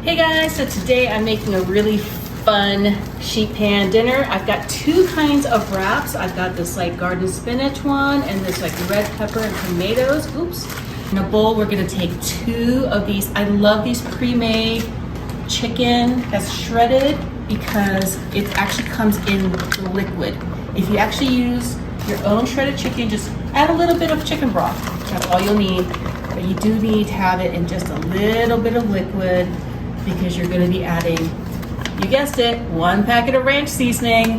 Hey guys, so today I'm making a really fun sheet pan dinner. I've got two kinds of wraps. I've got this like garden spinach one and this like red pepper and tomatoes. Oops. In a bowl, we're gonna take two of these. I love these pre-made chicken that's shredded because it actually comes in liquid. If you actually use your own shredded chicken, just add a little bit of chicken broth. That's all you'll need. But you do need to have it in just a little bit of liquid because you're gonna be adding, you guessed it, 1 packet of ranch seasoning,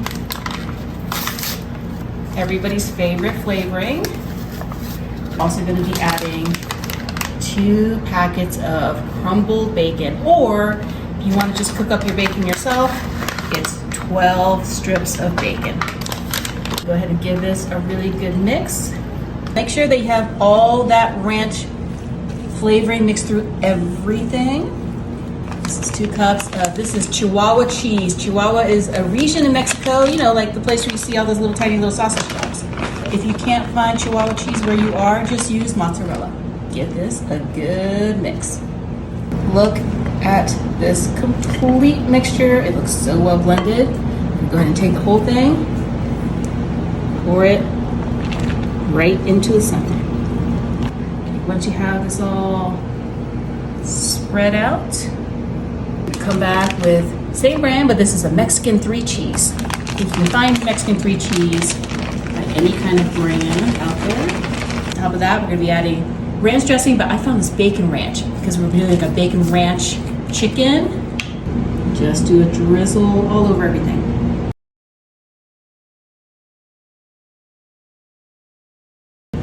everybody's favorite flavoring. Also gonna be adding 2 packets of crumbled bacon, or if you wanna just cook up your bacon yourself, it's 12 strips of bacon. Go ahead and give this a really good mix. Make sure that you have all that ranch flavoring mixed through everything. This is 2 cups of, this is Chihuahua cheese. Chihuahua is a region in Mexico, you know, like the place where you see all those little tiny little sausage shops. If you can't find Chihuahua cheese where you are, just use mozzarella. Give this a good mix. Look at this complete mixture. It looks so well blended. Go ahead and take the whole thing, pour it right into the center. Once you have this all spread out, come back with same brand, but this is a Mexican 3 cheese. You can find Mexican 3 cheese at any kind of brand out there. On top of that, we're gonna be adding ranch dressing, but I found this bacon ranch because we're doing a bacon ranch chicken. Just do a drizzle all over everything.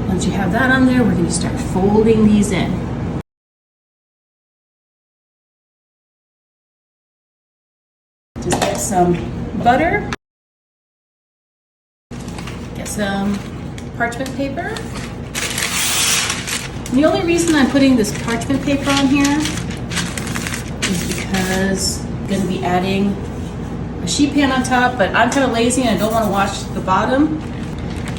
Once you have that on there, we're gonna start folding these in. Just get some butter, get some parchment paper. And the only reason I'm putting this parchment paper on here is because I'm gonna be adding a sheet pan on top, but I'm kind of lazy and I don't want to wash the bottom.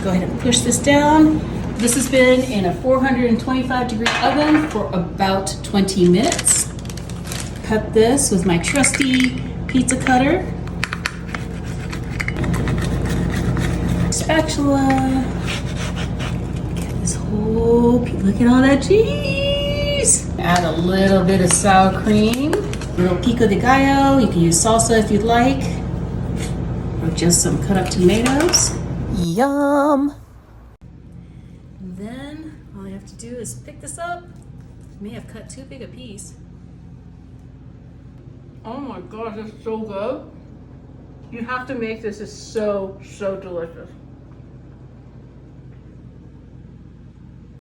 Go ahead and push this down. This has been in a 425-degree oven for about 20 minutes. Cut this with my trusty pizza cutter. Spatula. Get this whole, look at all that cheese. Add a little bit of sour cream. A little pico de gallo. You can use salsa if you'd like. Or just some cut up tomatoes. Yum. And then all I have to do is pick this up. May have cut too big a piece. Oh my gosh, it's so good. You have to make this. It's so delicious.